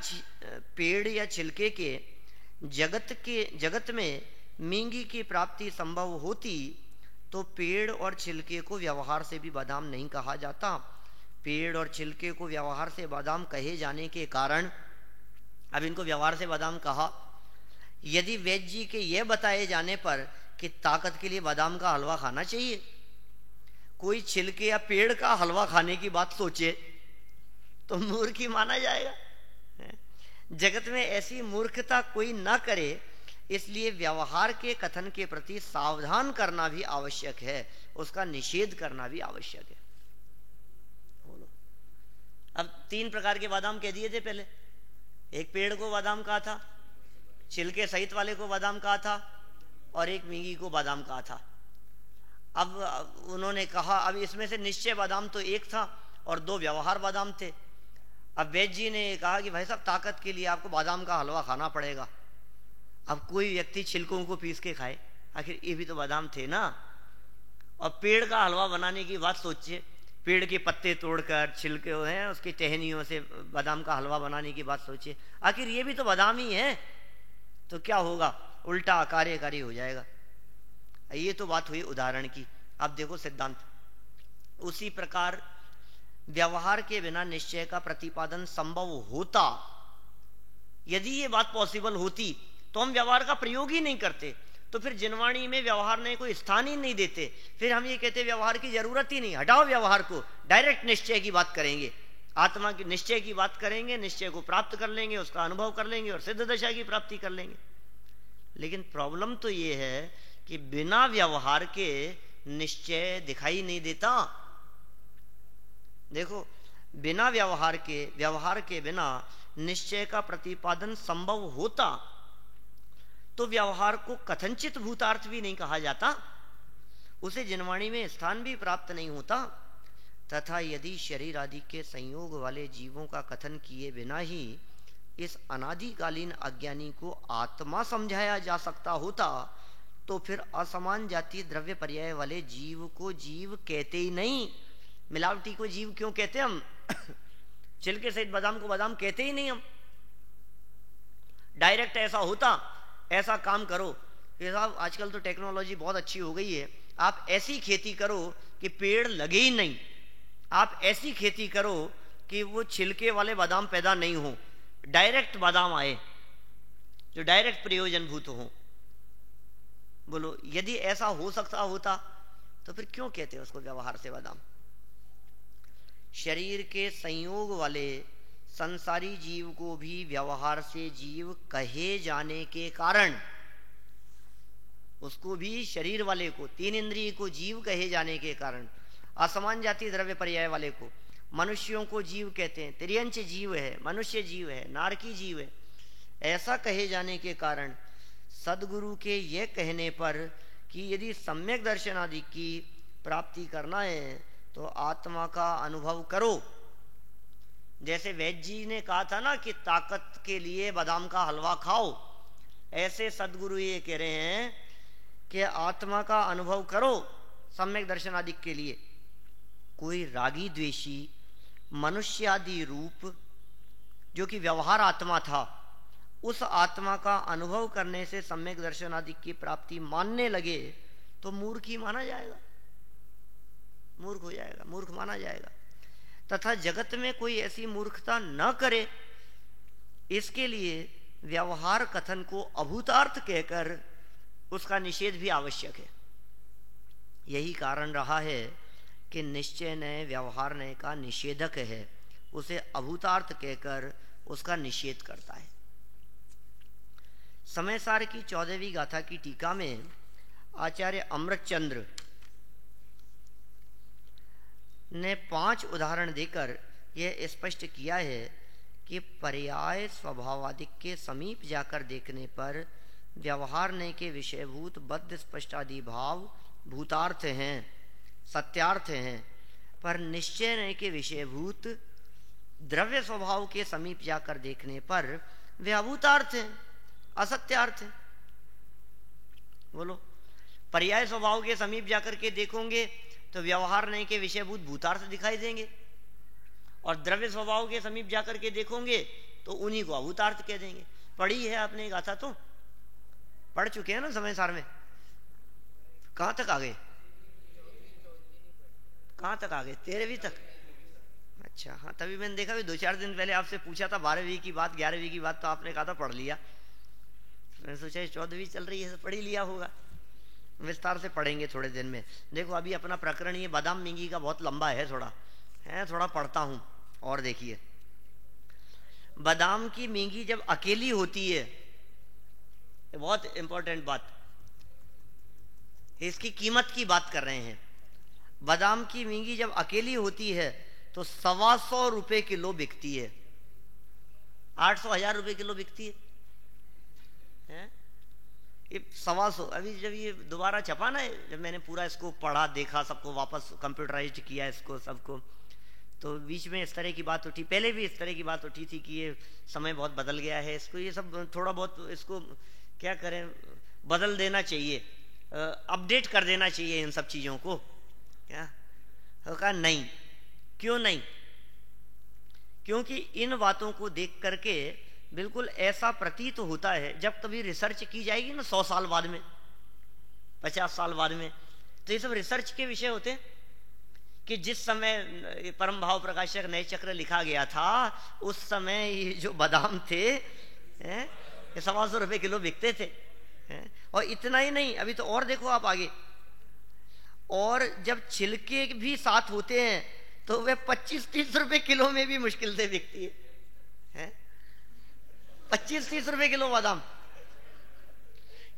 पेड़ या छिलके के जगत में मेंगी की प्राप्ति संभव होती तो पेड़ और छिलके को व्यवहार से भी बादाम नहीं कहा जाता। पेड़ और छिलके को व्यवहार से बादाम कहे जाने के कारण, अब इनको व्यवहार से बादाम कहा, यदि वैद्य जी के यह बताए जाने पर कि ताकत के लिए बादाम का हलवा खाना चाहिए, कोई छिलके या पेड़ का हलवा खाने की बात सोचे तो मूर्ख ही माना जाएगा। जगत में ऐसी मूर्खता कोई ना करे, इसलिए व्यवहार के कथन के प्रति सावधान करना भी आवश्यक है, उसका निषेध करना भी आवश्यक है। बोलो, अब 3 प्रकार के बादाम कह दिए थे पहले। एक पेड़ को बादाम कहा था, छिलके सहित वाले को बादाम कहा था, और एक मेंगी को बादाम कहा था। अब उन्होंने कहा, अब इसमें से निश्चय बादाम तो एक था और 2 व्यवहार बादाम थे। अब वैद्य जी ने कहा कि भाई साहब, ताकत के लिए आपको बादाम का हलवा खाना पड़ेगा। अब कोई व्यक्ति छिलकों को पीस के खाए, आखिर ये भी तो बादाम थे ना। और पेड़ का हलवा बनाने की बात सोचिए, पेड़ के पत्ते तोड़कर, छिलके हैं उसकी टहनियों से बादाम का हलवा बनाने की बात सोचिए, आखिर ये भी तो बादाम ही है। तो क्या होगा? उल्टा कार्यकारी हो जाएगा। ये तो बात हुई उदाहरण की। अब देखो सिद्धांत। उसी प्रकार व्यवहार के बिना निश्चय का प्रतिपादन संभव होता, यदि ये बात पॉसिबल होती तो हम व्यवहार का प्रयोग ही नहीं करते। तो फिर जिनवाणी में व्यवहार ने कोई स्थान ही नहीं देते। फिर हम ये कहते व्यवहार की जरूरत ही नहीं, हटाओ व्यवहार को, डायरेक्ट निश्चय की बात करेंगे, आत्मा के निश्चय की बात करेंगे, निश्चय को प्राप्त कर लेंगे, उसका अनुभव कर लेंगे और सिद्ध दशा की प्राप्ति कर लेंगे। लेकिन प्रॉब्लम तो ये है कि बिना व्यवहार के निश्चय दिखाई नहीं देता। देखो, बिना व्यवहार के बिना निश्चय का प्रतिपादन संभव होता तो व्यवहार को कथनचित भूतार्थ भी नहीं कहा जाता, उसे जिनवाणी में स्थान भी प्राप्त नहीं होता। तथा यदि शरीर आदि के संयोग वाले जीवों का कथन किए बिना ही इस अनादिकालीन अज्ञानी को आत्मा समझाया जा सकता होता तो फिर असमान जाति द्रव्य पर्याय वाले जीव को जीव कहते ही नहीं। मिलावटी को जीव क्यों कहते हम? छिलके सहित बादाम को बादाम कहते ही नहीं हम। डायरेक्ट ऐसा होता, ऐसा काम करो कि साहब आजकल तो टेक्नोलॉजी बहुत अच्छी हो गई है, आप ऐसी खेती करो कि पेड़ लगे ही नहीं, आप ऐसी खेती करो कि वो छिलके वाले बादाम पैदा नहीं हो, डायरेक्ट बादाम आए, जो डायरेक्ट प्रयोजनभूत हो। बोलो, यदि ऐसा हो सकता होता तो फिर क्यों कहते हैं उसको व्यवहार से बादाम? शरीर के संयोग वाले संसारी जीव को भी व्यवहार से जीव कहे जाने के कारण, उसको भी शरीर वाले को, तीन इंद्रिय को जीव कहे जाने के कारण, असमान जाति द्रव्य पर्याय वाले को मनुष्यों को जीव कहते हैं, त्रियंच जीव है, मनुष्य जीव है, नारकी जीव है, ऐसा कहे जाने के कारण सदगुरु के ये कहने पर कि यदि सम्यक दर्शन आदि की प्राप्ति करना है तो आत्मा का अनुभव करो। जैसे वैद्य जी ने कहा था ना कि ताकत के लिए बादाम का हलवा खाओ, ऐसे सदगुरु ये कह रहे हैं कि आत्मा का अनुभव करो सम्यक दर्शन आदि के लिए। कोई रागी द्वेषी मनुष्य आदि रूप जो कि व्यवहार आत्मा था, उस आत्मा का अनुभव करने से सम्यक दर्शन आदि की प्राप्ति मानने लगे तो मूर्ख ही माना जाएगा, मूर्ख हो जाएगा, मूर्ख माना जाएगा। तथा जगत में कोई ऐसी मूर्खता न करे, इसके लिए व्यवहार कथन को अभूतार्थ कहकर उसका निषेध भी आवश्यक है। यही कारण रहा है कि निश्चय नय व्यवहार नय का निषेधक है, उसे अभूतार्थ कहकर उसका निषेध करता है। समयसार की 14वीं गाथा की टीका में आचार्य अमृतचंद्र ने 5 उदाहरण देकर यह स्पष्ट किया है कि पर्याय स्वभावादिक के समीप जाकर देखने पर व्यवहार नय के विषयभूत बद्ध स्पष्टादि भाव भूतार्थ हैं, सत्यार्थ हैं, पर निश्चय नय के विषयभूत द्रव्य स्वभाव के समीप जाकर देखने पर वे अभूतार्थ हैं, असत्यार्थ हैं। बोलो, पर्याय स्वभाव के समीप जाकर के देखोगे तो व्यवहार नय के विषयभूत भूतार्थ दिखाई देंगे, और द्रव्य स्वभाव के समीप जाकर के देखोगे तो उन्हीं को अभूतार्थ कह देंगे। पढ़ी है आपने गाथा, तो पढ़ चुके हैं ना समयसार में। कहां तक आ गए? कहां तक आ गए? 13वीं तक। अच्छा, हाँ, तभी मैंने देखा भी 2-4 दिन पहले आपसे पूछा था 12वीं की बात, 11वीं की बात, तो आपने कहा था पढ़ लिया। मैंने सोचा 14वीं चल रही है तो पढ़ ही लिया होगा। विस्तार से पढ़ेंगे थोड़े दिन में। देखो, अभी अपना प्रकरण ये बादाम मिंगी का बहुत लंबा है, थोड़ा पढ़ता हूं और देखिए। बादाम की मिंगी जब अकेली होती है, बहुत इंपॉर्टेंट बात, इसकी कीमत की बात कर रहे हैं। बादाम की मिंगी जब अकेली होती है तो 125 रुपए किलो बिकती है, 800-1000 रुपए किलो बिकती है। ये 125, अभी जब ये दोबारा छपा ना, जब मैंने पूरा इसको पढ़ा, देखा, सबको वापस कंप्यूटराइज्ड किया इसको सबको, तो बीच में इस तरह की बात उठी, पहले भी इस तरह की बात उठी थी कि ये समय बहुत बदल गया है, इसको ये सब थोड़ा बहुत इसको क्या करें, बदल देना चाहिए, अपडेट कर देना चाहिए इन सब चीज़ों को। क्या कहा? नहीं। क्यों नहीं? क्योंकि इन बातों को देख करके बिल्कुल ऐसा प्रतीत होता है, जब कभी रिसर्च की जाएगी ना 100 साल बाद में, 50 साल बाद में, तो ये सब रिसर्च के विषय होते हैं कि जिस समय परम भाव प्रकाशक नए चक्र लिखा गया था, उस समय ये जो बादाम थे ये 125 रुपए किलो बिकते थे। और इतना ही नहीं, अभी तो और देखो आप आगे, और जब छिलके भी साथ होते हैं तो वे 25-30 रुपए किलो में भी मुश्किल से बिकती है। 25-30 रुपए किलो बादाम,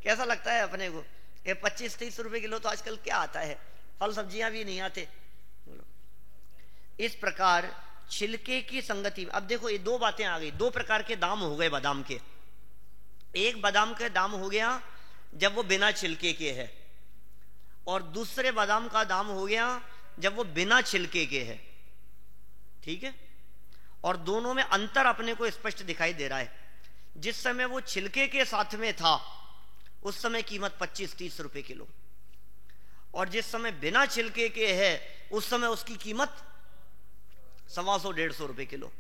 कैसा लगता है अपने को? ये 25-30 रुपए किलो तो आजकल क्या आता है, फल सब्जियां भी नहीं आते। इस प्रकार छिलके की संगति। अब देखो, ये 2 बातें आ गई, 2 प्रकार के दाम हो गए बादाम के। एक बादाम का दाम हो गया जब वो बिना छिलके के है, और दूसरे बादाम का दाम हो गया जब वो बिना छिलके के है। ठीक है? और दोनों में अंतर अपने को स्पष्ट दिखाई दे रहा है। जिस समय वो छिलके के साथ में था उस समय कीमत 25-30 रुपए किलो, और जिस समय बिना छिलके के है उस समय उसकी कीमत 125-150 रुपए किलो।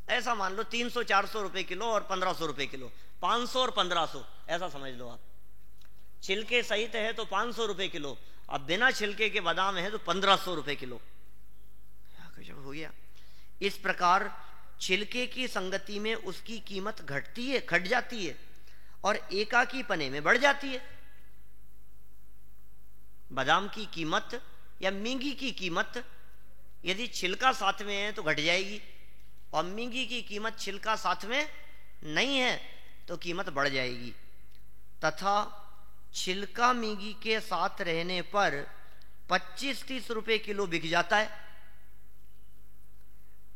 ऐसा मान लो 300-400 रुपए किलो और 1500 रुपए किलो, 500 और 1500, ऐसा समझ लो आप। छिलके सहित है तो 500 रुपए किलो, अब बिना छिलके के बादाम है तो 1500 रुपए किलो। हो गया। इस प्रकार छिलके की संगति में उसकी कीमत घट जाती है, और एकाकी पने में बढ़ जाती है। बादाम की कीमत या मींगी की कीमत यदि छिलका साथ में है तो घट जाएगी, और मींगी की कीमत छिलका साथ में नहीं है तो कीमत बढ़ जाएगी। तथा छिलका मींगी के साथ रहने पर 25-30 रुपए किलो बिक जाता है,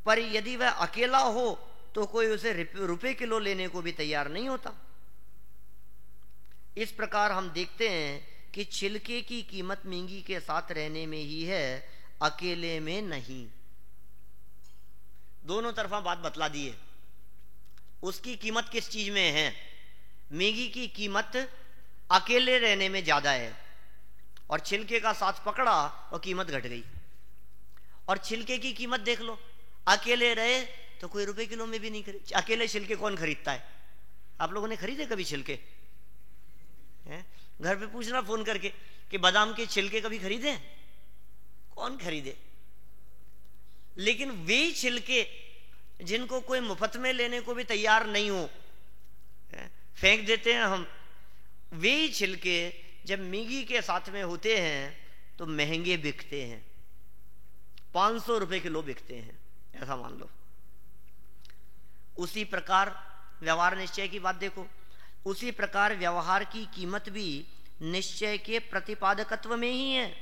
पर यदि वह अकेला हो तो कोई उसे रुपए किलो लेने को भी तैयार नहीं होता। इस प्रकार हम देखते हैं कि छिलके की कीमत मींगी के साथ रहने में ही है, अकेले में नहीं। दोनों तरफा बात बतला दी है। उसकी कीमत किस चीज में है? मींगी की कीमत अकेले रहने में ज्यादा है, और छिलके का साथ पकड़ा और कीमत घट गई। और छिलके की कीमत देख लो, अकेले रहे तो कोई रुपए किलो में भी नहीं खरीद। अकेले छिलके कौन खरीदता है? आप लोगों ने खरीदे कभी छिलके? घर पे पूछना फोन करके कि बादाम के छिलके कभी खरीदे? कौन खरीदे? लेकिन वे छिलके जिनको कोई मुफ्त में लेने को भी तैयार नहीं हो, फेंक देते हैं हम, वे छिलके जब मींगी के साथ में होते हैं तो महंगे बिकते हैं, 500 रुपए किलो बिकते हैं, ऐसा मान लो। उसी प्रकार व्यवहार निश्चय की बात देखो, उसी प्रकार व्यवहार की कीमत भी निश्चय के प्रतिपादकत्व में ही है,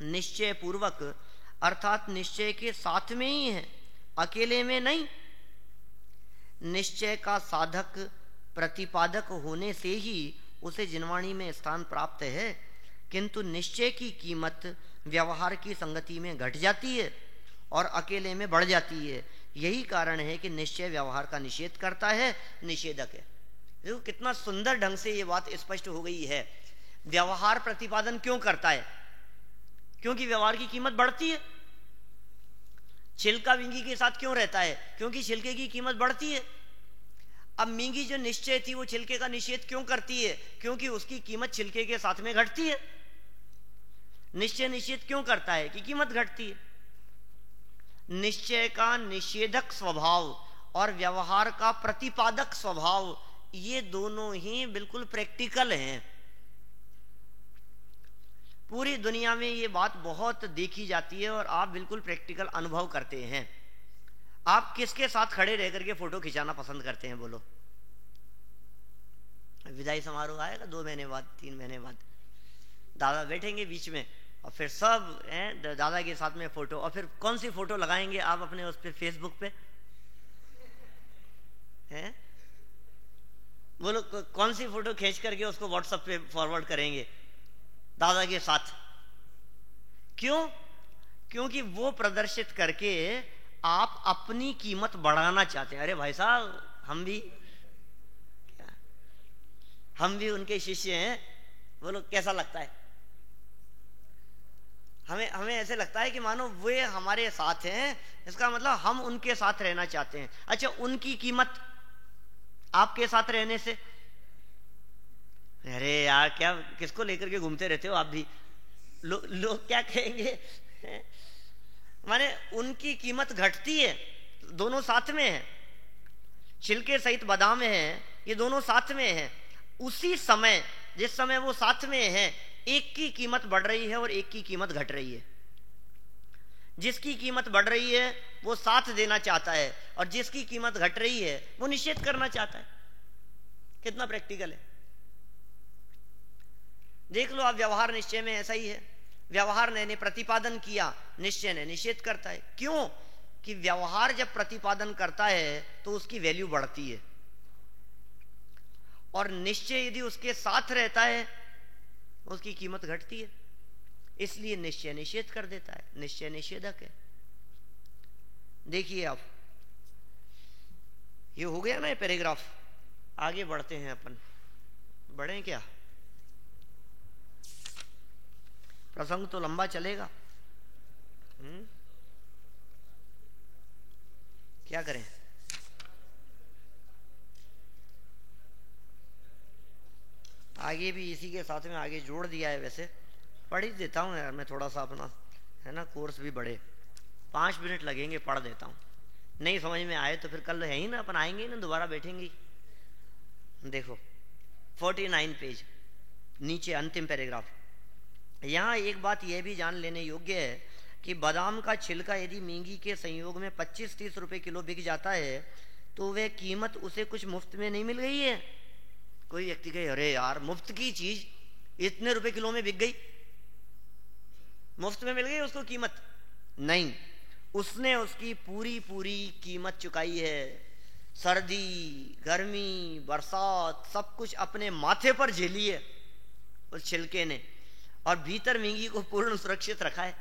निश्चय पूर्वक अर्थात निश्चय के साथ में ही है, अकेले में नहीं। निश्चय का साधक प्रतिपादक होने से ही उसे जिनवाणी में स्थान प्राप्त है, किंतु निश्चय की कीमत व्यवहार की संगति में घट जाती है और अकेले में बढ़ जाती है। यही कारण है कि निश्चय व्यवहार का निषेध करता है, निषेधक है। देखो कितना सुंदर ढंग से ये बात स्पष्ट हो गई है। व्यवहार प्रतिपादन क्यों करता है? क्योंकि व्यवहार की कीमत बढ़ती है। छिलका मींगी के साथ क्यों रहता है? क्योंकि छिलके की कीमत बढ़ती है। अब मींगी जो निश्चय थी वो छिलके का निषेध क्यों करती है? क्योंकि उसकी कीमत छिलके के साथ में घटती है। निश्चय निषेध क्यों करता है? कि कीमत घटती है। निश्चय का निषेधक स्वभाव और व्यवहार का प्रतिपादक स्वभाव, ये दोनों ही बिल्कुल प्रैक्टिकल हैं। पूरी दुनिया में ये बात बहुत देखी जाती है और आप बिल्कुल प्रैक्टिकल अनुभव करते हैं। आप किसके साथ खड़े रह करके फोटो खिंचाना पसंद करते हैं? बोलो। विदाई समारोह आएगा 2 महीने बाद, 3 महीने बाद, दादा बैठेंगे बीच में और फिर सब दादा के साथ में फोटो, और फिर कौन सी फोटो लगाएंगे आप अपने उस पे फेसबुक पे? हैं? बोलो कौन सी फोटो खींच करके उसको व्हाट्सएप पे फॉरवर्ड करेंगे दादा के साथ? क्यों? क्योंकि वो प्रदर्शित करके आप अपनी कीमत बढ़ाना चाहते हैं। अरे भाई साहब, हम भी उनके शिष्य हैं। बोलो कैसा लगता है? हमें ऐसे लगता है कि मानो वे हमारे साथ हैं, इसका मतलब हम उनके साथ रहना चाहते हैं। अच्छा, उनकी कीमत आपके साथ रहने से? अरे यार, क्या किसको लेकर के घूमते रहते हो आप भी? लोग क्या कहेंगे? माने उनकी कीमत घटती है, दोनों साथ में है। छिलके सहित बादाम है, ये दोनों साथ में है। उसी समय, जिस समय वो साथ में है, एक की कीमत बढ़ रही है और एक की कीमत घट रही है। जिसकी कीमत बढ़ रही है वो साथ देना चाहता है, और जिसकी कीमत घट रही है वो निषेध करना चाहता है। कितना प्रैक्टिकल है, देख लो आप। व्यवहार निश्चय में ऐसा ही है। व्यवहार ने प्रतिपादन किया, निश्चय ने निषेध करता है। क्यों? कि व्यवहार जब प्रतिपादन करता है तो उसकी वैल्यू बढ़ती है, और निश्चय यदि उसके साथ रहता है उसकी कीमत घटती है। इसलिए निश्चय निषेध कर देता है, निश्चय निषेधक है। देखिए आप, ये हो गया ना ये पैराग्राफ। आगे बढ़ते हैं अपन। बढ़े क्या? प्रसंग तो लंबा चलेगा। क्या करें? आगे भी इसी के साथ में आगे जोड़ दिया है। वैसे पढ़ ही देता हूँ यार मैं, थोड़ा सा अपना है ना कोर्स भी बढ़े। 5 मिनट लगेंगे, पढ़ देता हूँ। नहीं समझ में आए तो फिर कल है ही ना, अपन आएंगे ही ना, दोबारा बैठेंगे। देखो 49 पेज नीचे अंतिम पैराग्राफ। यहाँ एक बात यह भी जान लेने योग्य है कि बादाम का छिलका यदि मींगी के संयोग में 25-30 रुपए किलो बिक जाता है तो वह कीमत उसे कुछ मुफ्त में नहीं मिल गई है। कोई व्यक्ति कहे अरे यार मुफ्त की चीज इतने रुपए किलो में बिक गई, मुफ्त में मिल गई उसको कीमत? नहीं, उसने उसकी पूरी पूरी कीमत चुकाई है। सर्दी गर्मी बरसात सब कुछ अपने माथे पर झेली है उस छिलके ने, और भीतर मींगी को पूर्ण सुरक्षित रखा है,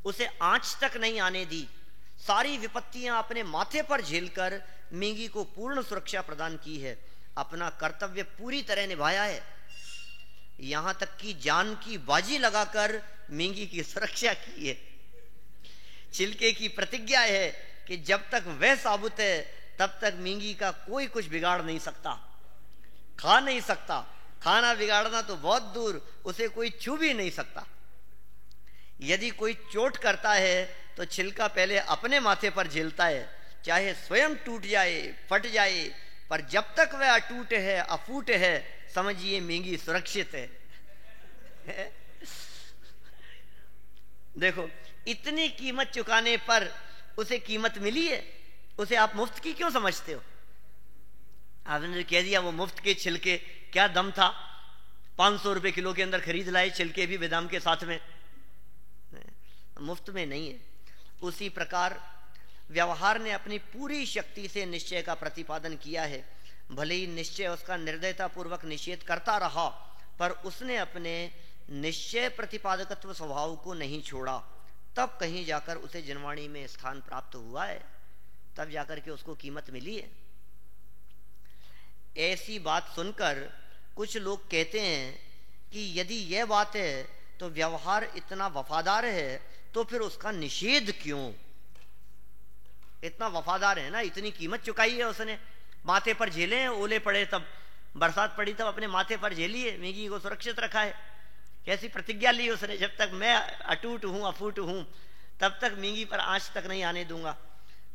उसे आंच तक नहीं आने दी। सारी विपत्तियां अपने माथे पर झेलकर मींगी को पूर्ण सुरक्षा प्रदान की है, अपना कर्तव्य पूरी तरह निभाया है, यहां तक कि जान की बाजी लगाकर मींगी की सुरक्षा की है। छिलके की प्रतिज्ञा है कि जब तक वह साबुत है तब तक मींगी का कोई कुछ बिगाड़ नहीं सकता, खा नहीं सकता, खाना बिगाड़ना तो बहुत दूर, उसे कोई छू भी नहीं सकता। यदि कोई चोट करता है तो छिलका पहले अपने माथे पर झेलता है, चाहे स्वयं टूट जाए फट जाए, पर जब तक वह अटूट है अफूट है समझिए मींगी सुरक्षित है। देखो इतनी कीमत चुकाने पर उसे कीमत मिली है, उसे आप मुफ्त की क्यों समझते हो? आपने कह दिया वो मुफ्त के छिलके, क्या दम था, 500 रुपए किलो के अंदर खरीद लाए छिलके भी बादाम के साथ में, मुफ्त में नहीं है। उसी प्रकार व्यवहार ने अपनी पूरी शक्ति से निश्चय का प्रतिपादन किया है। भले ही निश्चय उसका निर्दयता पूर्वक निषेध करता रहा, पर उसने अपने निश्चय प्रतिपादकत्व स्वभाव को नहीं छोड़ा। तब कहीं जाकर उसे जनवाणी में स्थान प्राप्त हुआ है, तब जाकर के उसको कीमत मिली है। ऐसी बात सुनकर कुछ लोग कहते हैं कि यदि यह बात है तो व्यवहार इतना वफादार है तो फिर उसका निषेध क्यों? इतना वफादार है ना, इतनी कीमत चुकाई है उसने, माथे पर झेले हैं, ओले पड़े तब, बरसात पड़ी तब अपने माथे पर झेली है, मींगी को सुरक्षित रखा है। कैसी प्रतिज्ञा ली उसने, जब तक मैं अटूट हूं अफूट हूं तब तक मींगी पर आंच तक नहीं आने दूंगा।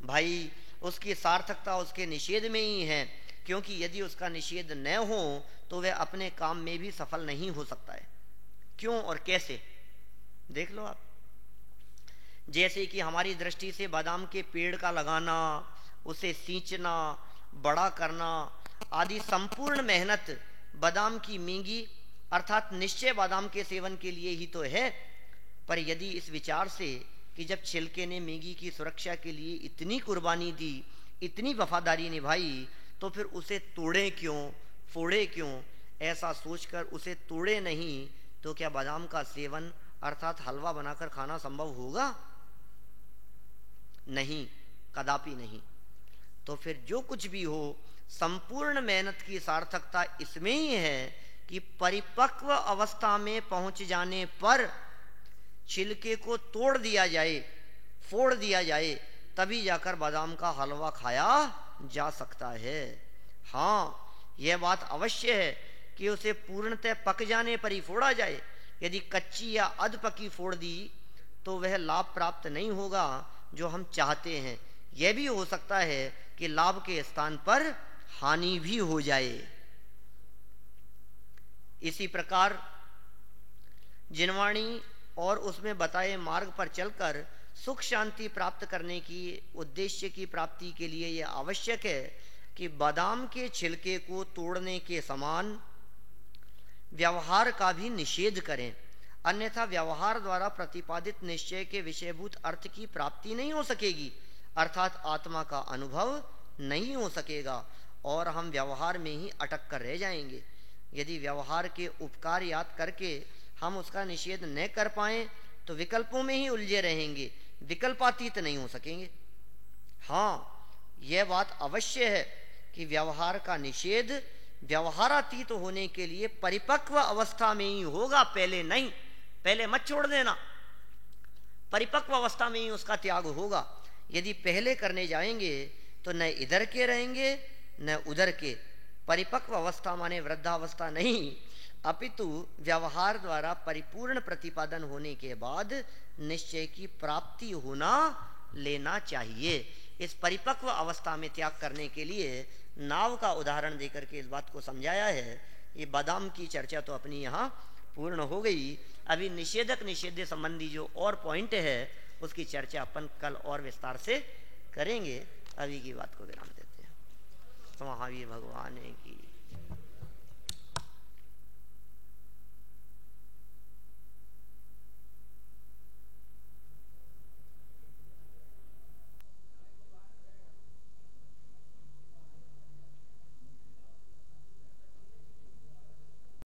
भाई उसकी सार्थकता उसके निषेध में ही है, क्योंकि यदि उसका निषेध न हो तो वह अपने काम में भी सफल नहीं हो सकता है। क्यों और कैसे, देख लो आप। जैसे कि हमारी दृष्टि से बादाम के पेड़ का लगाना, उसे सींचना, बड़ा करना आदि संपूर्ण मेहनत बादाम की मींगी अर्थात निश्चय बादाम के सेवन के लिए ही तो है। पर यदि इस विचार से कि जब छिलके ने मींगी की सुरक्षा के लिए इतनी कुर्बानी दी, इतनी वफादारी निभाई, तो फिर उसे तोड़े क्यों, फोड़े क्यों? ऐसा सोचकर उसे तोड़े नहीं तो क्या बादाम का सेवन अर्थात हलवा बनाकर खाना संभव होगा? नहीं, कदापि नहीं। तो फिर जो कुछ भी हो, संपूर्ण मेहनत की सार्थकता इसमें ही है कि परिपक्व अवस्था में पहुंच जाने पर छिलके को तोड़ दिया जाए, फोड़ दिया जाए, तभी जाकर बादाम का हलवा खाया जा सकता है। हाँ, यह बात अवश्य है कि उसे पूर्णतः पक जाने पर ही फोड़ा जाए। यदि कच्ची या अध पकी फोड़ दी तो वह लाभ प्राप्त नहीं होगा जो हम चाहते हैं। यह भी हो सकता है कि लाभ के स्थान पर हानि भी हो जाए। इसी प्रकार जिनवाणी और उसमें बताए मार्ग पर चलकर सुख शांति प्राप्त करने की उद्देश्य की प्राप्ति के लिए यह आवश्यक है कि बादाम के छिलके को तोड़ने के समान व्यवहार का भी निषेध करें, अन्यथा व्यवहार द्वारा प्रतिपादित निश्चय के विषयभूत अर्थ की प्राप्ति नहीं हो सकेगी, अर्थात आत्मा का अनुभव नहीं हो सकेगा और हम व्यवहार में ही अटक कर रह जाएंगे। यदि व्यवहार के उपकार याद करके हम उसका निषेध न कर पाए तो विकल्पों में ही उलझे रहेंगे, विकल्पातीत नहीं हो सकेंगे। हाँ, यह बात अवश्य है कि व्यवहार का निषेध व्यवहारातीत होने के लिए परिपक्व अवस्था में ही होगा, पहले नहीं। पहले मत छोड़ देना, परिपक्व अवस्था में ही उसका त्याग होगा। यदि पहले करने जाएंगे तो न इधर के रहेंगे न उधर के। परिपक्व अवस्था माने वृद्धावस्था नहीं, अपितु व्यवहार द्वारा परिपूर्ण प्रतिपादन होने के बाद निश्चय की प्राप्ति होना लेना चाहिए। इस परिपक्व अवस्था में त्याग करने के लिए नाव का उदाहरण देकर के इस बात को समझाया है। ये बादाम की चर्चा तो अपनी यहाँ पूर्ण हो गई। अभी निषेधक निषेध्य संबंधी जो और पॉइंट है उसकी चर्चा अपन कल और विस्तार से करेंगे। अभी की बात को विराम देते हैं। तो महावीर भगवान की